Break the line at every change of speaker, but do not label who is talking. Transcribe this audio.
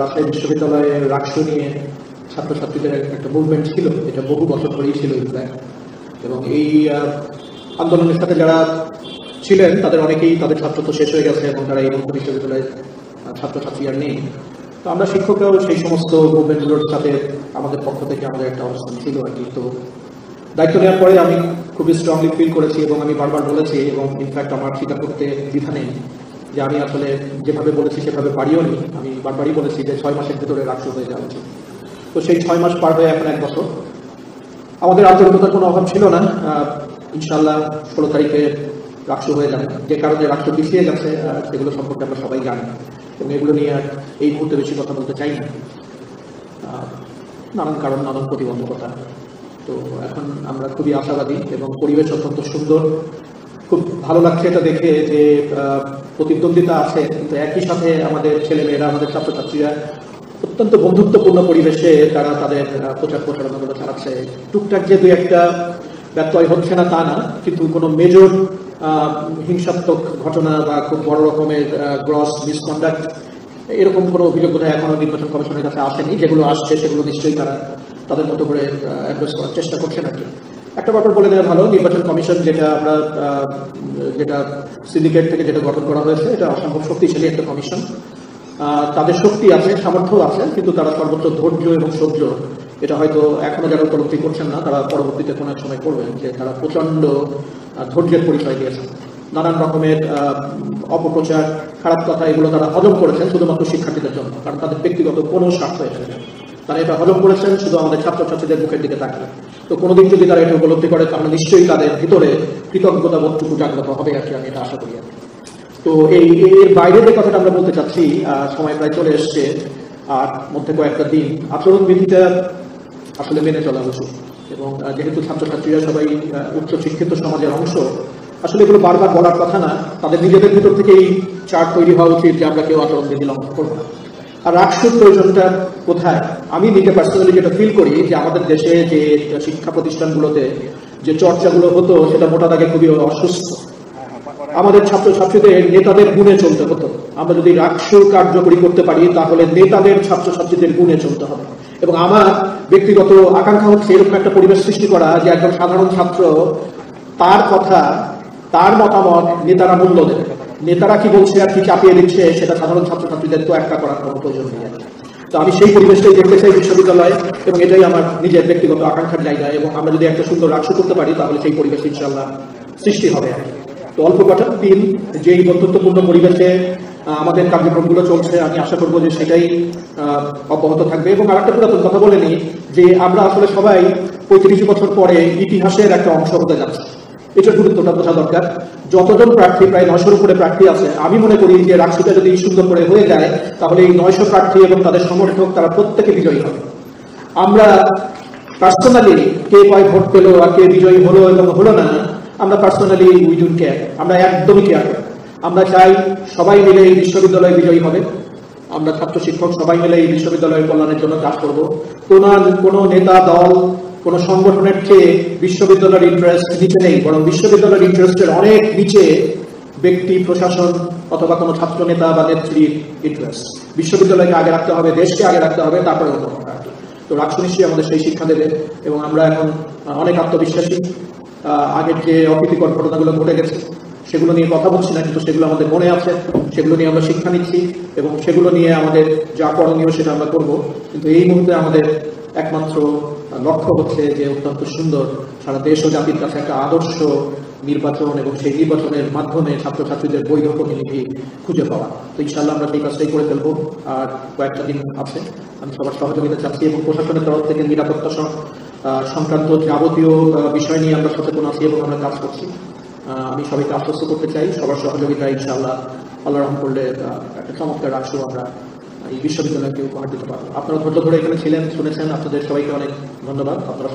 রাজশাহী বিশ্ববিদ্যালয়ে রাকসু নিয়ে ছাত্রছাত্রীদের একটা মুভমেন্ট ছিল, এটা বহু বছর ধরেই ছিল ইনফ্যাক্ট। এবং এই আন্দোলনের সাথে যারা ছিলেন তাদের অনেকেই তাদের ছাত্রত্ব শেষ হয়ে গেছে এবং তারা এই মুহূর্তে বিশ্ববিদ্যালয়ের ছাত্রছাত্রী আর নেই। তো আমরা শিক্ষকরাও সেই সমস্ত মুভমেন্টগুলোর সাথে আমাদের পক্ষ থেকে আমাদের একটা অবস্থান ছিল আর কি। তো দায়িত্ব নেওয়ার পরে আমি খুবই স্ট্রংলি ফিল করেছি এবং আমি বারবার বলেছি এবং ইনফ্যাক্ট আমার স্বীকার করতে দ্বিধা নেই যে আমি আসলে যেভাবে বলেছি সেভাবে পারিও নি। আমি বারবারই বলেছি যে 6 মাসের ভিতরে রাকসু হয়ে যাওয়া উচিত। তো সেই 6 মাস পার হয়ে এখন 1 বছর। আমাদের আন্তরিকতার কোনো অভাব ছিল না। ইনশাআল্লাহ 16 তারিখে রাকসু হয়ে যাবে। যে কারণে রাকসু পিছিয়ে গেছে সেগুলো সম্পর্কে আমরা সবাই জানি এবং এগুলো নিয়ে আর এই মুহূর্তে বেশি কথা বলতে চাই না। নানান কারণ, নানান প্রতিবন্ধকতা। তো এখন আমরা খুবই আশাবাদী এবং পরিবেশ অত্যন্ত সুন্দর। খুব ভালো লাগছে এটা দেখে যে প্রতিদ্বন্দ্বিতা আছে কিন্তু একই সাথে আমাদের ছেলেমেয়েরা, আমাদের ছাত্রছাত্রীরা অত্যন্ত বন্ধুত্বপূর্ণ পরিবেশে তারা তাদের প্রচার প্রচারণাগুলো চালাচ্ছে। টুকটাক যে 2-1টা ব্যত্যয় হচ্ছে না তা না, কিন্তু কোনো মেজর হিংসাত্মক ঘটনা বা খুব বড় রকমের গ্রস মিসকন্ডাক্ট এরকম কোনো অভিযোগ বোধহয় এখনো নির্বাচন কমিশনের কাছে আসেনি। যেগুলো আসছে সেগুলো নিশ্চয়ই তারা তাদের মতো করে অ্যাড্রেস করার চেষ্টা করছে নাকি। একটা ব্যাপার বলে দেওয়া ভালো, নির্বাচন কমিশন যেটা সিন্ডিকেট থেকে যেটা গঠন করা হয়েছে এটা অসম্ভব শক্তিশালী একটা কমিশন। তাদের শক্তি আছে, সামর্থ্য আছে, কিন্তু তারা সর্বোচ্চ ধৈর্য এবং সহ্য এটা হয়তো এখনো যারা উপলব্ধি করছেন না তারা পরবর্তীতে কোনো এক সময় করবেন যে তারা প্রচন্ড ধৈর্যের পরিচয় দিয়েছেন। নানান রকমের অপপ্রচার, খারাপ কথা এগুলো তারা হজম করেছেন শুধুমাত্র শিক্ষার্থীদের জন্য, কারণ তাদের ব্যক্তিগত কোনো স্বার্থ এসেছে। তারা এটা হজম করেছেন শুধু আমাদের ছাত্রছাত্রীদের মুখের দিকে তাকিয়ে। তো কোনোদিন যদি তারা এটা উপলব্ধি করে তাহলে নিশ্চয়ই তাদের ভিতরে কৃতজ্ঞতা বোধটুকু জাগ্রত হবে আর কি, আমি এটা আশা করি। তো এর বাইরে যে কথাটা আমরা বলতে চাচ্ছি, সময় প্রায় চলে এসছে আর মধ্যে কয়েকটা দিন আচরণবিধিটা আসলে মেনে চলা উচিত। এবং যেহেতু ছাত্রছাত্রীরা সবাই উচ্চ শিক্ষিত সমাজের অংশ, আসলে এগুলো বারবার বলার কথা না, তাদের নিজেদের ভিতর থেকেই চার্ট তৈরি হওয়া উচিত যে আমরা কেউ আচরণবিধি লঙ্ঘন করবো না। আর রাকসুর প্রয়োজনটা কোথায়? আমি নিজে পার্সোনালি যেটা ফিল করি যে আমাদের দেশে যে শিক্ষা প্রতিষ্ঠানগুলোতে যে চর্চাগুলো হতো সেটা মোটা দাগে খুবই অসুস্থ। আমাদের ছাত্রছাত্রীদের নেতাদের গুণে চলতে হতো। আমরা যদি রাকসু কার্যকরী করতে পারি তাহলে নেতাদের ছাত্রছাত্রীদের গুণে চলতে হবে। এবং আমার ব্যক্তিগত আকাঙ্ক্ষা হচ্ছে এরকম একটা পরিবেশ সৃষ্টি করা যে একজন সাধারণ ছাত্র তার কথা, তার মতামত নেতারা মূল্য দেবে। নেতারা কি বলছে আর কি চাপিয়ে দিচ্ছে সেটা সাধারণ ছাত্রছাত্রীদের তো একটা করার কোনো প্রয়োজন নেই। তো আমি সেই পরিবেশটাই দেখতে চাই বিশ্ববিদ্যালয়ে এবং এটাই আমার নিজের ব্যক্তিগত আকাঙ্ক্ষার জায়গা। এবং আমরা যদি একটা সুন্দর রাকসু করতে পারি তাহলে সেই পরিবেশ ইনশাআল্লাহ সৃষ্টি হবে আর কি। তো অল্প কটা দিন যেই বন্ধুত্বপূর্ণ পরিবেশে আমাদের কার্যক্রমগুলো চলছে আমি আশা করবো যে সেটাই অব্যাহত থাকবে। এবং আরেকটা পুরাতন কথা বলে নিই যে আমরা আসলে সবাই 35 বছর পরে ইতিহাসের একটা অংশ হতে যাচ্ছে। এটার গুরুত্বটা বোঝা দরকার। যতজন প্রার্থী, প্রায় 900-র উপরে প্রার্থী আছে, আমি মনে করি যে রাকসুটা যদি সুন্দর করে হয়ে যায় তাহলে এই 900 প্রার্থী এবং তাদের সমর্থক তারা প্রত্যেকে বিজয়ী হবে। আমরা পার্সোনালি কে কয় ভোট পেল আর কে বিজয়ী হলো এবং হলো না, আমরা পার্সোনালি উই ডোন্ট কেয়ার, আমরা একদমই কেয়ার করি। আমরা চাই সবাই মিলে এই বিশ্ববিদ্যালয় বিজয়ী হবে। আমরা ছাত্র শিক্ষক সবাই মিলে এই বিশ্ববিদ্যালয়ের কল্যাণের জন্য কাজ করবো। কোনো নেতা দল, কোন সংগঠনের চেয়ে বিশ্ববিদ্যালয়ের ইন্টারেস্ট নিচে নেই, বরং বিশ্ববিদ্যালয়ের ইন্টারেস্টের অনেক নিচে ব্যক্তি, প্রশাসন অথবা কোনো ছাত্র নেতা বা নেত্রীর ইন্টারেস্ট। বিশ্ববিদ্যালয়কে আগে রাখতে হবে, দেশকে আগে রাখতে হবে, তারপরে অন্য কথা। তো রাকসু নিশ্চয়ই আমাদের সেই শিক্ষা দেবে এবং আমরা এখন অনেক আত্মবিশ্বাসী। আগের যে অপ্রীতিকর ঘটনাগুলো ঘটে গেছে সেগুলো নিয়ে কথা বলছি না, কিন্তু সেগুলো আমাদের মনে আছে, সেগুলো নিয়ে আমরা শিক্ষা নিচ্ছি এবং সেগুলো নিয়ে আমাদের যা করণীয় সেটা আমরা করবো। কিন্তু এই মুহূর্তে আমাদের একমাত্র লক্ষ্য হচ্ছে যে অত্যন্ত সুন্দর সারা দেশ ও জাতির কাছে একটা আদর্শ নির্বাচন এবং সেই নির্বাচনের মাধ্যমে ছাত্রছাত্রীদের বৈধ প্রতিনিধি খুঁজে পাওয়া। তো ইনশাআল্লাহ আমরা সেই কাজটাই করে ফেলবো। আর কয়েকটা দিন আছে, আমি সবার সহযোগিতা চাচ্ছি এবং প্রশাসনের তরফ থেকে নিরাপত্তা সংক্রান্ত যাবতীয় বিষয় নিয়ে আমরা সচেতন আছি এবং আমরা কাজ করছি। আমি সবাইকে আশ্বস্ত করতে চাই সবার সহযোগিতা ইনশাআল্লাহ আল্লাহ রহম করলে একটা চমৎকার রাকসু আমরা এই বিশ্ববিদ্যালয়কে উপহার দিতে পারবো। আপনারা ধৈর্য ধরে এখানে ছিলেন, শুনেছেন, আপনাদের সবাইকে অনেক ধন্যবাদ। আপনারা